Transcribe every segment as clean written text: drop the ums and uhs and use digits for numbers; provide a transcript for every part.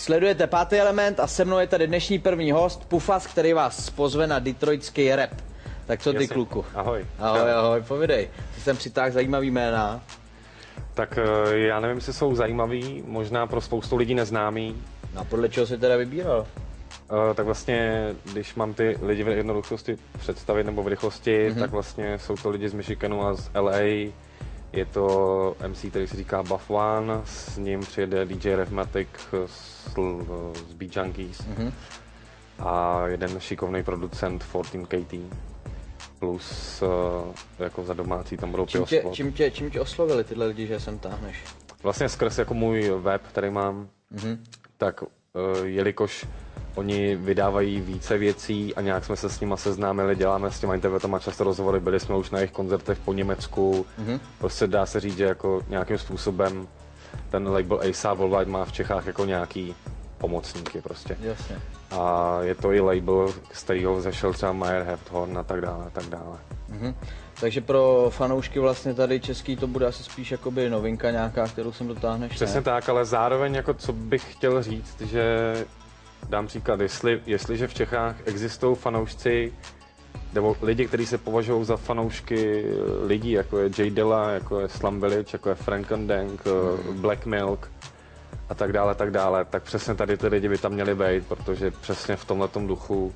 Sledujete Pátý element a se mnou je tady dnešní první host, Pufas, který vás pozve na detroitský rap. Tak co ty, kluku? Ahoj. Ahoj, povídej. Ty jsem přitáhl zajímavý jména. Tak já nevím, jestli jsou zajímavý, možná pro spoustu lidí neznámý. A podle čeho jsi teda vybíral? Tak vlastně, když mám ty lidi v jednoduchosti představit nebo v rychlosti, tak vlastně jsou to lidi z Michiganu a z LA. Je to MC, který se říká Buff One, s ním přijede DJ Revmatic z Beat Junkies a jeden šikovný producent 14KT. Plus jako za domácí tam budou Piospot. Čím tě oslovili tyhle lidi, že sem táhneš? Vlastně skrz jako můj web, který mám, tak jelikož oni vydávají více věcí a nějak jsme se s nima seznámili, děláme s těma interpretama často rozhovory, byli jsme už na jejich koncertech po Německu, prostě dá se říct, že jako nějakým způsobem ten label ASAP Worldwide má v Čechách jako nějaký pomocníky prostě. Jasně. A je to i label, z kterého vzešel třeba Meyer Hefthorn a tak dále, a tak dále. Takže pro fanoušky vlastně tady český to bude asi spíš jakoby novinka nějaká, kterou sem dotáhneš, Přesně tak, ale zároveň jako co bych chtěl říct, že dám příklad, jestliže v Čechách existují fanoušci nebo lidi, kteří se považují za fanoušky lidí, jako je J Dilla, jako je Slum Village, jako je Frankendank, Black Milk a tak dále, tak přesně tady ty lidi by tam měli být, protože přesně v tomhletom duchu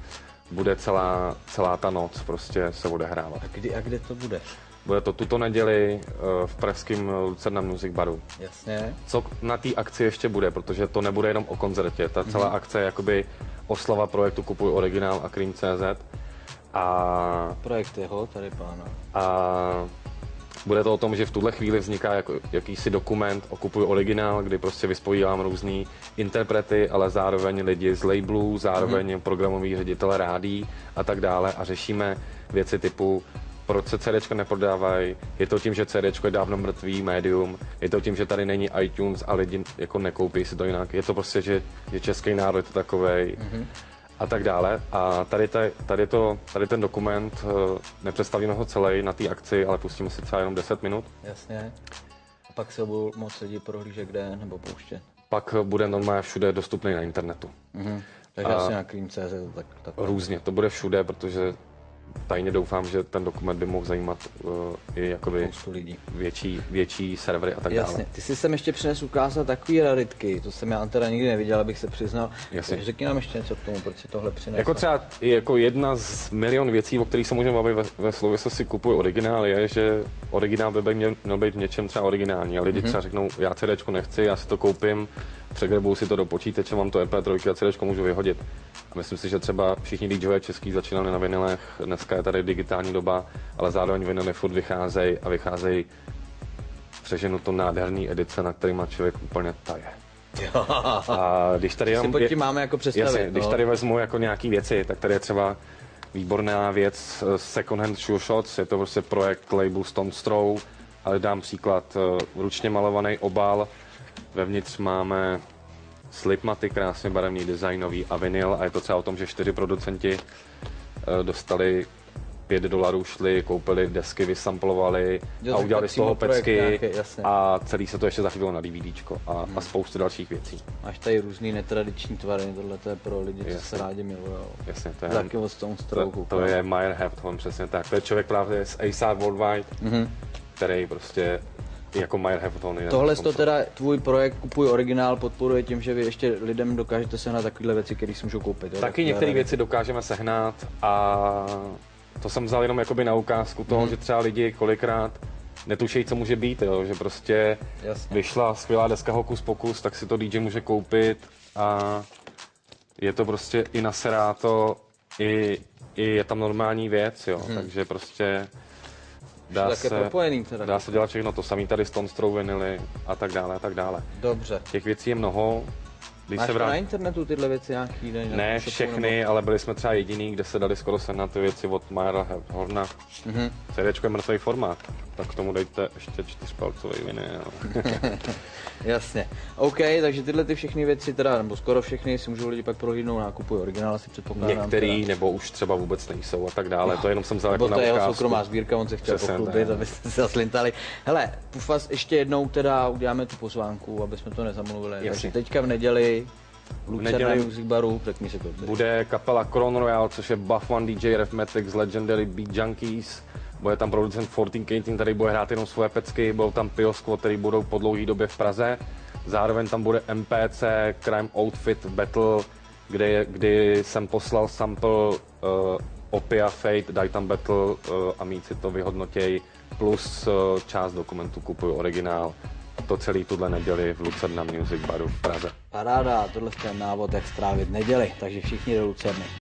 bude celá ta noc prostě se odehrávat. A kde to bude? Bude to tuto neděli v pražském Lucerna Music Baru. Jasně. Co na té akci ještě bude, protože to nebude jenom o koncertě, ta celá akce je jakoby oslava projektu Kupuj originál a Cream.cz a projekt jeho, tady pána. A bude to o tom, že v tuhle chvíli vzniká jako jakýsi dokument o Kupuj originál, kdy prostě vyspovídám různý interprety, ale zároveň lidi z labelů, zároveň programoví ředitele rádií a tak dále a řešíme věci typu proč se CDčka neprodávají, je to tím, že CDčko je dávno mrtvý médium, je to tím, že tady není iTunes a lidi jako nekoupí si to jinak, je to prostě, že český národ je takovej a tak dále. A tady ten dokument, nepředstavíme ho celý na té akci, ale pustíme si třeba jenom 10 minut. Jasně. A pak se budou moc lidi prohlížet kde nebo pouštět. Pak bude normálně všude dostupný na internetu. Takže asi na Cream.cz tak. Různě, to bude všude, protože tajně doufám, že ten dokument by mohl zajímat i jakoby lidí. Větší servery a tak dále. Jasně, ty jsi sem ještě přinesl ukázat takový raritky, to jsem já teda nikdy neviděl, abych se přiznal. Jasně. Řekni nám ještě něco k tomu, proč si tohle přinesl. Jako třeba jako jedna z milion věcí, o kterých se můžeme bavit ve souvislosti Kupuj originál, je, že originál by měl být v něčem třeba originální a lidi třeba řeknou, já CDčko nechci, já si to koupím, přegrebuju si to do počítače, mám to MP3 a CDčko můžu vyhodit. A myslím si, že třeba všichni DJové český začínali na vinilech, dneska je tady digitální doba, ale zároveň vinily furt vycházejí přeženu to nádherný edice, na kterýma člověk úplně taje. A když tady máme jako představit. Jasně, když tady vezmu jako nějaký věci, tak tady je třeba výborná věc Second Hand Shoe Shots, je to prostě projekt label Stone Throw, ale dám příklad ručně malovaný obal, vevnitř máme slipmaty, krásně barevný, designový a vinyl a je to třeba o tom, že 4 producenti dostali $5, šli, koupili desky, vysamplovali a udělali z toho pecky a celý se to ještě zachytilo na DVDčko a spoustu dalších věcí. Máš tady různý netradiční tvary, tohle to je pro lidi, co se rádi milujou. Jasně, to je taky od Stone Throw. To je Meyer Hefthorn, přesně tak. To je člověk právě z ASAP Worldwide, který prostě jako Meyer Hefthorn. Tohle to teda tvůj projekt Kupuj originál podporuje tím, že vy ještě lidem dokážete sehnat takovéhle věci, které si můžou koupit. Jo? Taky některé věci dokážeme sehnat a to jsem vzal jenom jakoby na ukázku toho, že třeba lidi kolikrát netušejí, co může být, jo? Že prostě vyšla skvělá deska Hokus Pokus, tak si to DJ může koupit a je to prostě i na Serato, i je tam normální věc, jo? Takže prostě dá se dělat všechno, to samý tady Stone Throw vinily a tak dále a tak dále. Dobře. Těch věcí je mnoho. Máš na internetu tyhle věci nějaký? Ne všechny, ale byli jsme třeba jediný, kde se dali skoro sehnat ty věci od Meyera Hefthorna. CDčko je mrtvý formát, tak k tomu dejte ještě 4palcový vinyl. Jasně. OK, takže tyhle ty všechny věci, teda, nebo skoro všechny, si můžou lidi pak prohlídnout na Kupuj originál, asi předpokládám. Některý, nebo už třeba vůbec nejsou a tak dále, to jenom jsem vzal jako na ukázku. ukázku. To je jeho soukromá sbírka, on se chtěl pochlubit, abyste se zaslintali. Hele, Pufas, ještě jednou teda uděláme tu pozvánku, aby jsme to nezamluvili. Takže teďka v neděli Lucerna Music Baru, řekni si to. Bude kapela Crown Royal, což je Buff One DJ Arithmetic z Legendary Beat Junkies. Bude tam producent 14K, který bude hrát jenom svoje pecky, budou tam Pio Squad, který budou po dlouhé době v Praze. Zároveň tam bude MPC, Crime Outfit Battle, kdy jsem poslal sample Opia Fate, dají tam battle a mít si to vyhodnotěj, plus část dokumentu kupuju originál. To celý tuhle neděli v Lucerna Music Baru v Praze. Paráda, tohle je návod, jak strávit neděli, takže všichni do Lucerny.